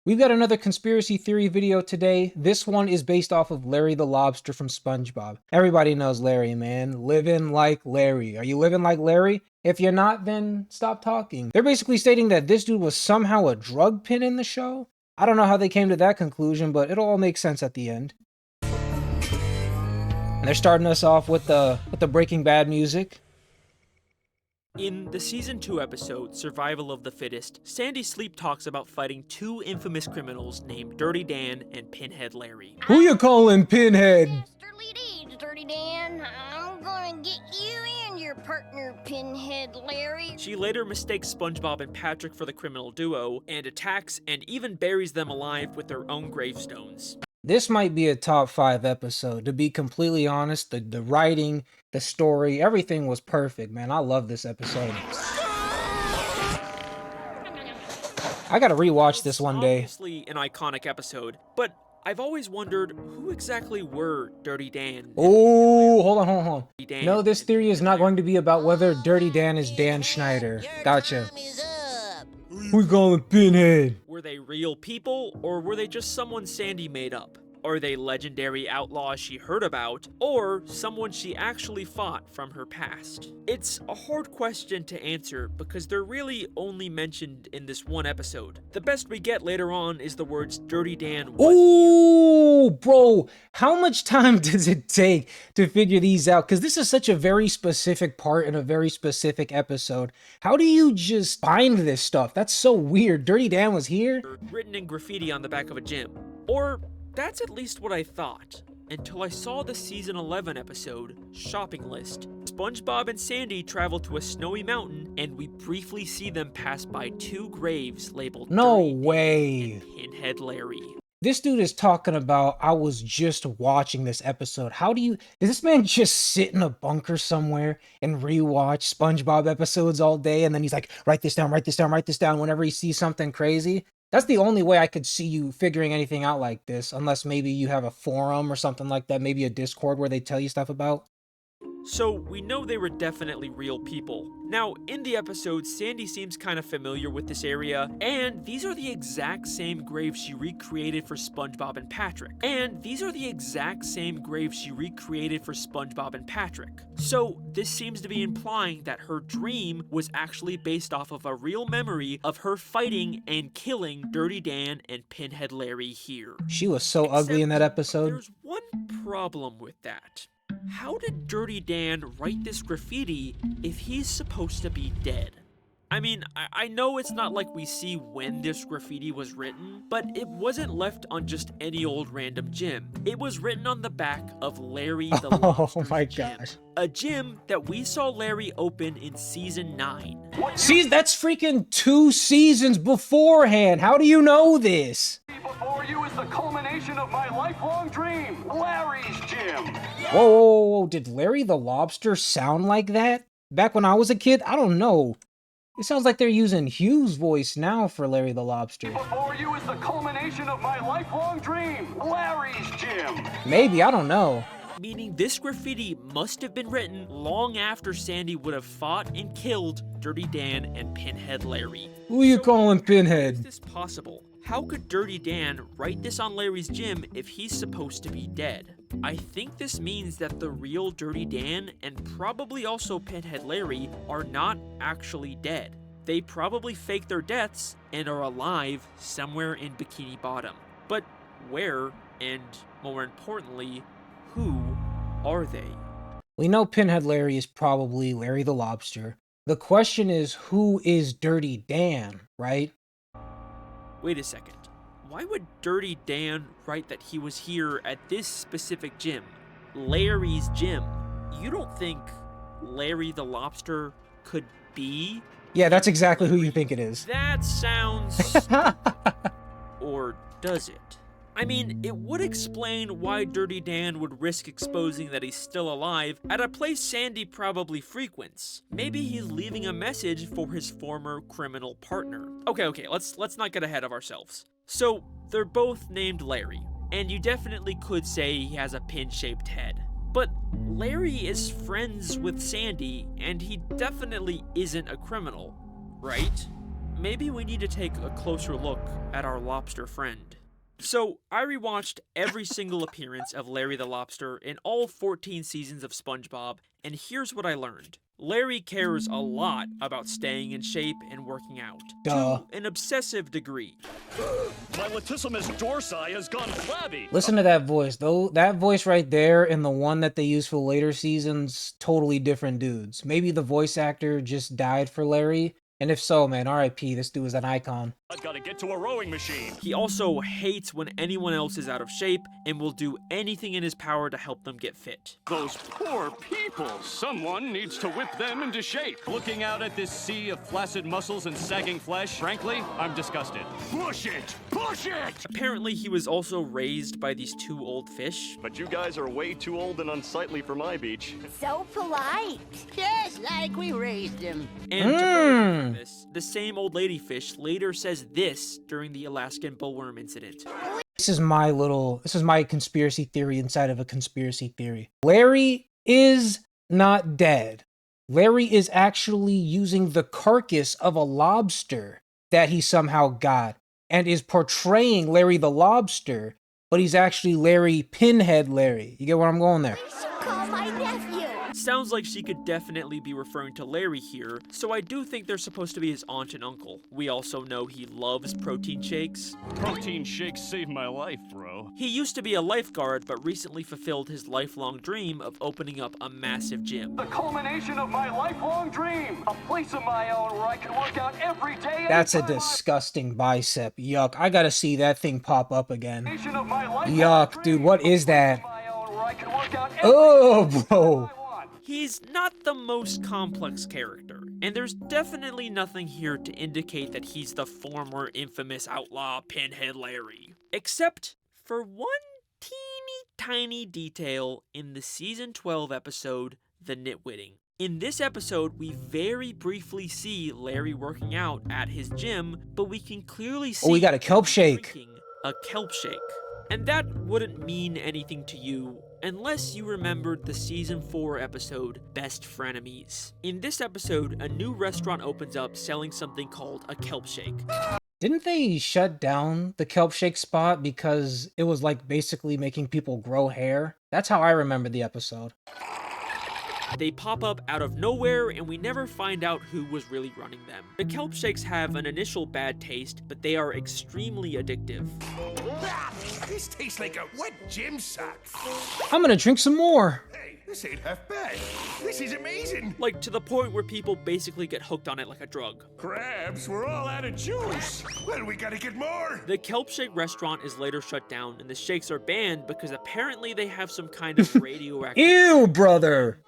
We've got another conspiracy theory video today. This one is based off of Larry the Lobster from SpongeBob. Everybody knows Larry, man. Living like Larry. Are you living like Larry? If you're not, then stop talking. They're basically stating that this dude was somehow a drug pin in the show. I don't know how they came to that conclusion, but it'll all make sense at the end. And they're starting us off with the Breaking Bad music. In the Season 2 episode, Survival of the Fittest, Sandy Sleep talks about fighting two infamous criminals named Dirty Dan and Pinhead Larry. Who you calling Pinhead? Dastardly deeds, Dirty Dan. I'm gonna get you and your partner, Pinhead Larry. She later mistakes SpongeBob and Patrick for the criminal duo, and attacks and even buries them alive with their own gravestones. This might be a top 5 episode. To be completely honest, the writing, the story, everything was perfect, man. I love this episode. I gotta rewatch this one day. Obviously an iconic episode, but I've always wondered who exactly were Dirty Dan. Oh, hold on. No, this theory is not going to be about whether Dirty Dan is Dan Schneider. Gotcha. Who's calling Pinhead? Were they real people, or were they just someone Sandy made up? Are they legendary outlaws she heard about, or someone she actually fought from her past? It's a hard question to answer because they're really only mentioned in this one episode. The best we get later on is the words Dirty Dan was Oh, bro, how much time does it take to figure these out? Because this is such a very specific part in a very specific episode. How do you just find this stuff? That's so weird. Dirty Dan was here? written in graffiti on the back of a gym. Or that's at least what I thought, until I saw the Season 11 episode, Shopping List. SpongeBob and Sandy travel to a snowy mountain, and we briefly see them pass by two graves labeled No Dirty Dan way. and Pinhead Larry. This dude is talking about, I was just watching this episode. Does this man just sit in a bunker somewhere and rewatch SpongeBob episodes all day? And then he's like, write this down whenever he sees something crazy. That's the only way I could see you figuring anything out like this, unless maybe you have a forum or something like that, maybe a Discord where they tell you stuff about. So, we know they were definitely real people. Now, in the episode, Sandy seems kind of familiar with this area, and these are the exact same graves she recreated for SpongeBob and Patrick. So, this seems to be implying that her dream was actually based off of a real memory of her fighting and killing Dirty Dan and Pinhead Larry here. She was so ugly in that episode. There's one problem with that. How did Dirty Dan write this graffiti if he's supposed to be dead? I mean, I know it's not like we see when this graffiti was written, but it wasn't left on just any old random gym. It was written on the back of Larry the Lobster's my gym. gosh. A gym that we saw Larry open in Season 9. See, that's freaking 2 seasons beforehand. How do you know this? Before you is the culmination of my lifelong dream, Larry's Gym. Whoa. Did Larry the Lobster sound like that? Back when I was a kid? I don't know. It sounds like they're using Hugh's voice now for Larry the Lobster. Before you is the culmination of my lifelong dream, Larry's Gym. Maybe, I don't know. Meaning this graffiti must have been written long after Sandy would have fought and killed Dirty Dan and Pinhead Larry. Who you calling How is Pinhead? this possible? How could Dirty Dan write this on Larry's gym if he's supposed to be dead? I think this means that the real Dirty Dan and probably also Pinhead Larry are not actually dead. They probably fake their deaths and are alive somewhere in Bikini Bottom. But where, and more importantly, who are they? We know Pinhead Larry is probably Larry the Lobster. The question is, who is Dirty Dan, right? Wait a second. Why would Dirty Dan write that he was here at this specific gym? Larry's gym. You don't think Larry the Lobster could be? Yeah, that's exactly who you think it is. That sounds... Or does it? I mean, it would explain why Dirty Dan would risk exposing that he's still alive at a place Sandy probably frequents. Maybe he's leaving a message for his former criminal partner. Okay, let's not get ahead of ourselves. So, they're both named Larry, and you definitely could say he has a pin-shaped head. But Larry is friends with Sandy, and he definitely isn't a criminal, right? maybe we need to take a closer look at our lobster friend. So, I rewatched every single appearance of Larry the Lobster in all 14 seasons of SpongeBob, and here's what I learned. Larry cares a lot about staying in shape and working out, Duh. to an obsessive degree. My latissimus dorsi has gone flabby. Listen to that voice, though. That voice right there and the one that they use for later seasons, totally different dudes. Maybe the voice actor just died for Larry. And if so, man, RIP, this dude is an icon. I've got to get to a rowing machine. He also hates when anyone else is out of shape and will do anything in his power to help them get fit. Those poor people. Someone needs to whip them into shape. Looking out at this sea of flaccid muscles and sagging flesh, frankly, I'm disgusted. Push it! Push it! Apparently, he was also raised by these two old fish. But you guys are way too old and unsightly for my beach. So polite. Just like we raised him. And to further this, the same old lady fish later says this during the Alaskan bullworm incident. This is my conspiracy theory inside of a conspiracy theory. Larry is not dead. Larry is actually using the carcass of a lobster that he somehow got and is portraying Larry the Lobster, but he's actually Larry Pinhead Larry. You get where I'm going there? You should call my nephew. Sounds like she could definitely be referring to Larry here, so I do think they're supposed to be his aunt and uncle. We also know he loves protein shakes. Protein shakes saved my life, bro. He used to be a lifeguard, but recently fulfilled his lifelong dream of opening up a massive gym. The culmination of my lifelong dream. A place of my own where I can work out every day. That's a anytime I- disgusting bicep. Yuck. I gotta see that thing pop up again. Of my lifelong Yuck, dream. dude, what is that? My own where I can work out every Oh, day bro. I want. He's not the most complex character, and there's definitely nothing here to indicate that he's the former infamous outlaw Pinhead Larry. Except for one teeny tiny detail in the season 12 episode, The Nitwitting. In this episode, we very briefly see Larry working out at his gym, but we can clearly see Oh, we got a kelp shake. drinking a kelp shake. And that wouldn't mean anything to you unless you remembered the season 4 episode, Best Frenemies. In this episode, a new restaurant opens up selling something called a kelp shake. Didn't they shut down the kelp shake spot because it was like basically making people grow hair? That's how I remember the episode. They pop up out of nowhere, and we never find out who was really running them. The kelp shakes have an initial bad taste, but they are extremely addictive. This tastes like a wet gym sock. I'm gonna drink some more. Hey, this ain't half bad. This is amazing. Like, to the point where people basically get hooked on it like a drug. Crabs, we're all out of juice. Well, we gotta get more. The kelp shake restaurant is later shut down, and the shakes are banned because apparently they have some kind of radioactive... Ew, brother.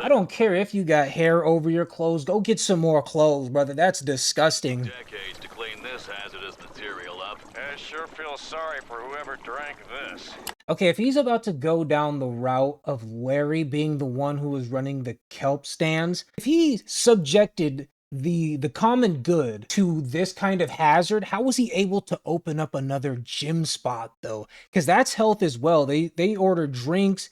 I don't care if you got hair over your clothes. Go get some more clothes, brother. That's disgusting. Decades to clean this hazardous material up. I sure feel sorry for whoever drank this. Okay, if he's about to go down the route of Larry being the one who was running the kelp stands, if he subjected the common good to this kind of hazard, how was he able to open up another gym spot though? Because that's health as well. They order drinks.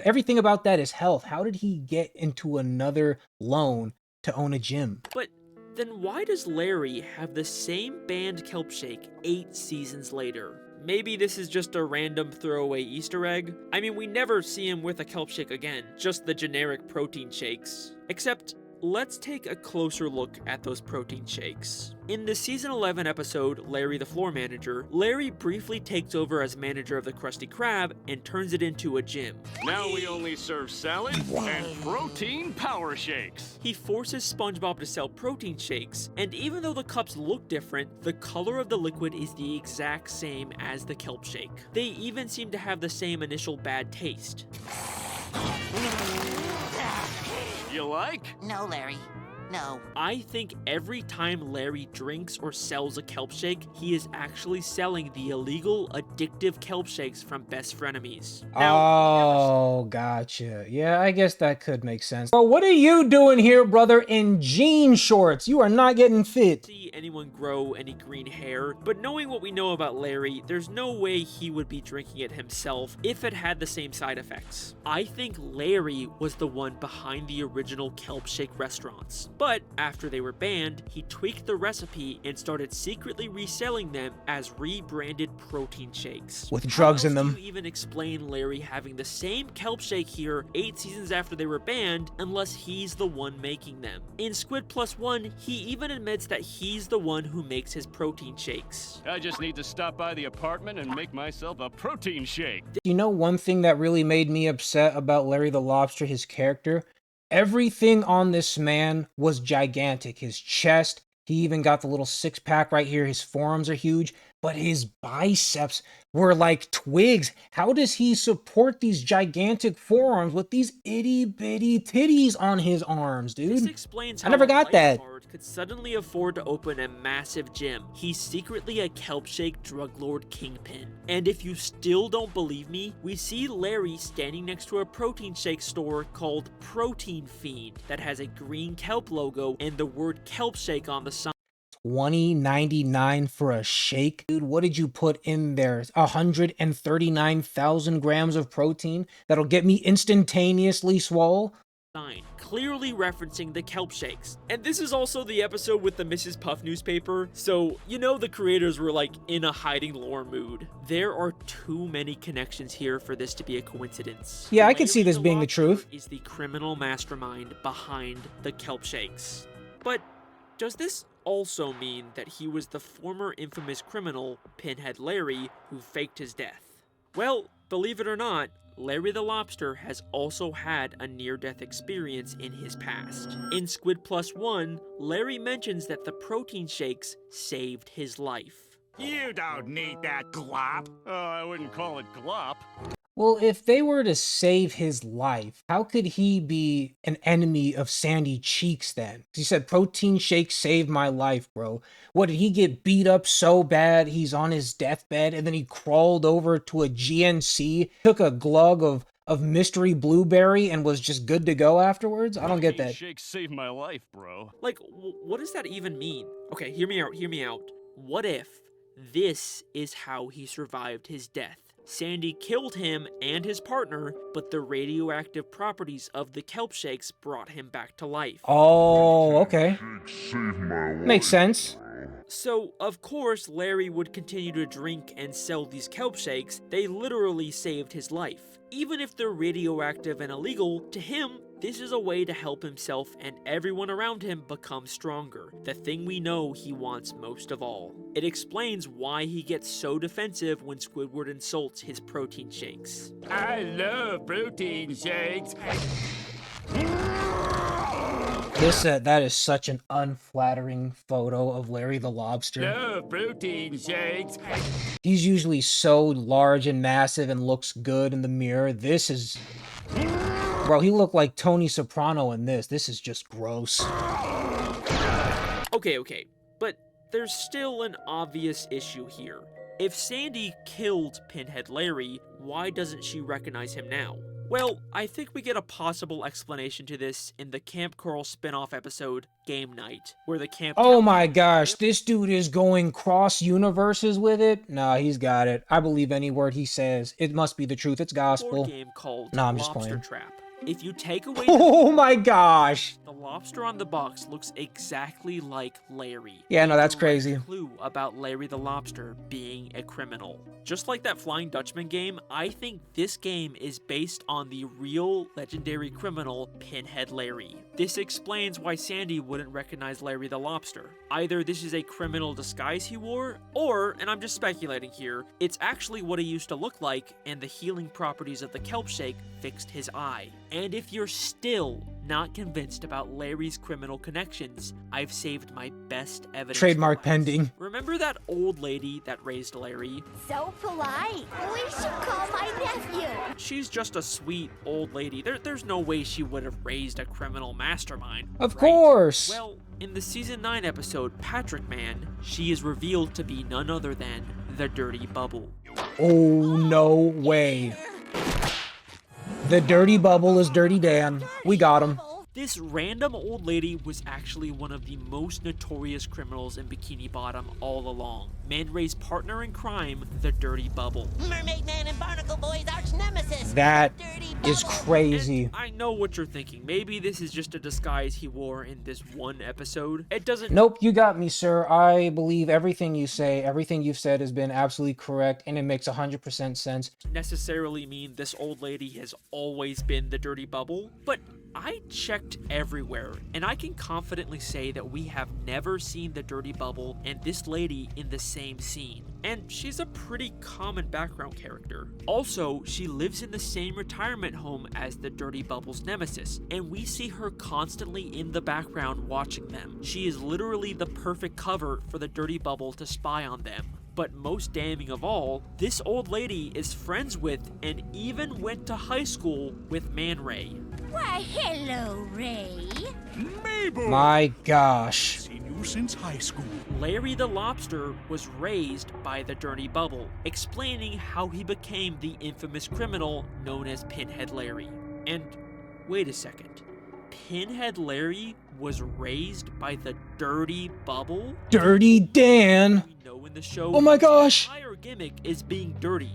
Everything about that is health. How did he get into another loan to own a gym? But then why does Larry have the same banned kelp shake 8 seasons later? Maybe this is just a random throwaway Easter egg? I mean, we never see him with a kelp shake again, just the generic protein shakes. Except, let's take a closer look at those protein shakes. In the season 11 episode, Larry the Floor Manager, Larry briefly takes over as manager of the Krusty Krab and turns it into a gym. Now we only serve salad and protein power shakes. He forces SpongeBob to sell protein shakes, and even though the cups look different, the color of the liquid is the exact same as the kelp shake. They even seem to have the same initial bad taste. You like? No, Larry. No. I think every time Larry drinks or sells a kelp shake, he is actually selling the illegal, addictive kelp shakes from Best Frenemies. Oh, gotcha. Yeah, I guess that could make sense. Bro, what are you doing here, brother, in jean shorts? You are not getting fit. See anyone grow any green hair, but knowing what we know about Larry, there's no way he would be drinking it himself if it had the same side effects. I think Larry was the one behind the original kelp shake restaurants, but after they were banned, he tweaked the recipe and started secretly reselling them as rebranded protein shakes. With drugs How in else them. do you even explain Larry having the same kelp shake here 8 seasons after they were banned unless he's the one making them? In Squid Plus One, he even admits that he's the one who makes his protein shakes. I just need to stop by the apartment and make myself a protein shake. You know one thing that really made me upset about Larry the Lobster, his character? Everything on this man was gigantic. His chest, he even got the little six-pack right here. His forearms are huge, but his biceps were like twigs. How does he support these gigantic forearms with these itty-bitty titties on his arms, dude? This explains how I never got that. Lifeguard could suddenly afford to open a massive gym. He's secretly a kelp shake drug lord kingpin. And if you still don't believe me, we see Larry standing next to a protein shake store called Protein Fiend that has a green kelp logo and the word kelp shake on the sign. $20.99 for a shake? Dude, what did you put in there? 139,000 grams of protein that'll get me instantaneously swole? Clearly referencing the kelp shakes. And this is also the episode with the Mrs. Puff newspaper, so you know the creators were like in a hiding lore mood. There are too many connections here for this to be a coincidence. Yeah, I can see Larry this the being the Lobster truth. Is the criminal mastermind behind the kelp shakes. But does this also mean that he was the former infamous criminal, Pinhead Larry, who faked his death? Well, believe it or not, Larry the Lobster has also had a near-death experience in his past. In Squid Plus One, Larry mentions that the protein shakes saved his life. You don't need that glop. Oh, I wouldn't call it glop. Well, if they were to save his life, how could he be an enemy of Sandy Cheeks then? He said, protein shake saved my life, bro. What, did he get beat up so bad he's on his deathbed and then he crawled over to a GNC, took a glug of mystery blueberry and was just good to go afterwards? I don't get that. Shake saved my life, bro. Like, what does that even mean? Okay, hear me out. What if this is how he survived his death? Sandy killed him and his partner, but the radioactive properties of the kelp shakes brought him back to life. Oh, okay. Makes sense. So, of course, Larry would continue to drink and sell these kelp shakes. They literally saved his life. Even if they're radioactive and illegal, to him, this is a way to help himself and everyone around him become stronger, the thing we know he wants most of all. It explains why he gets so defensive when Squidward insults his protein shakes. I love protein shakes. That is such an unflattering photo of Larry the Lobster. Love protein shakes. He's usually so large and massive and looks good in the mirror. This is... Bro, he looked like Tony Soprano in this. This is just gross. Okay, but there's still an obvious issue here. If Sandy killed Pinhead Larry, why doesn't she recognize him now? Well, I think we get a possible explanation to this in the Camp Coral spin-off episode, Game Night, where the camp... Oh my gosh, this dude is going cross-universes with it? Nah, he's got it. I believe any word he says. It must be the truth. It's gospel. Game called Nah, I'm just Lobster playing. Trap. If you take away Oh my gosh! the lobster on the box looks exactly like Larry. Yeah, no, that's A direct crazy. Clue about Larry the Lobster being a criminal. Just like that Flying Dutchman game, I think this game is based on the real legendary criminal Pinhead Larry. This explains why Sandy wouldn't recognize Larry the Lobster. Either this is a criminal disguise he wore, or, and I'm just speculating here, it's actually what he used to look like, and the healing properties of the kelp shake fixed his eye. And if you're still not convinced about Larry's criminal connections, I've saved my best evidence. Trademark for last. pending. Remember that old lady that raised Larry? So polite. We should call my nephew. She's just a sweet old lady. There's no way she would have raised a criminal mastermind. Of right? course! Well, in the season 9 episode, Patrick Man, she is revealed to be none other than the Dirty Bubble. Oh, no way. The dirty bubble is Dirty Dan. We got him. This random old lady was actually one of the most notorious criminals in Bikini Bottom all along. Man Ray's partner in crime, the Dirty Bubble. Mermaid Man and Barnacle Boy's arch nemesis. That Dirty is Bubble. crazy. And I know what you're thinking. Maybe this is just a disguise he wore in this one episode. It doesn't Nope, you got me, sir. I believe everything you say. Everything you've said has been absolutely correct, and it makes 100% sense. necessarily mean this old lady has always been the Dirty Bubble, but I checked everywhere, and I can confidently say that we have never seen the Dirty Bubble and this lady in the same scene. And she's a pretty common background character. Also, she lives in the same retirement home as the Dirty Bubble's nemesis, and we see her constantly in the background watching them. She is literally the perfect cover for the Dirty Bubble to spy on them. But most damning of all, this old lady is friends with and even went to high school with Man Ray. Why, hello, Ray. Mabel! My gosh. Seen you since high school. Larry the Lobster was raised by the Dirty Bubble, explaining how he became the infamous criminal known as Pinhead Larry. And wait a second, Pinhead Larry was raised by the Dirty Bubble? Dirty Dan. We know in the show, Oh my gosh. his entire gimmick is being dirty.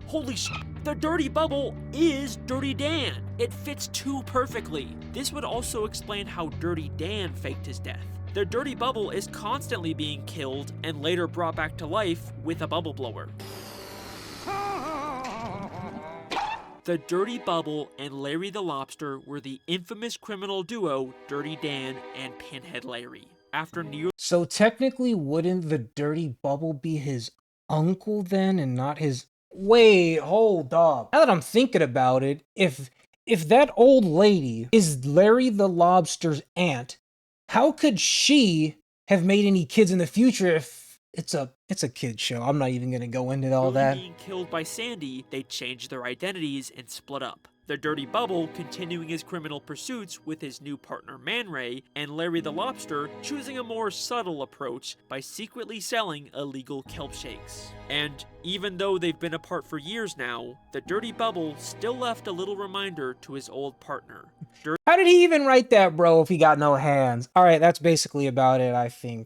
Holy sh! The Dirty Bubble is Dirty Dan. It fits too perfectly. This would also explain how Dirty Dan faked his death. The Dirty Bubble is constantly being killed and later brought back to life with a bubble blower. The Dirty Bubble and Larry the Lobster were the infamous criminal duo Dirty Dan and Pinhead Larry. After nearly So technically, wouldn't the Dirty Bubble be his uncle then and not his... Wait, hold up. Now that I'm thinking about it, if that old lady is Larry the Lobster's aunt, how could she have made any kids in the future if it's a kid show? I'm not even gonna go into all that. being killed by Sandy, they changed their identities and split up. The Dirty Bubble continuing his criminal pursuits with his new partner Man Ray, and Larry the Lobster choosing a more subtle approach by secretly selling illegal kelp shakes. And even though they've been apart for years now, the Dirty Bubble still left a little reminder to his old partner. How did he even write that, bro, if he got no hands? All right, that's basically about it, I think.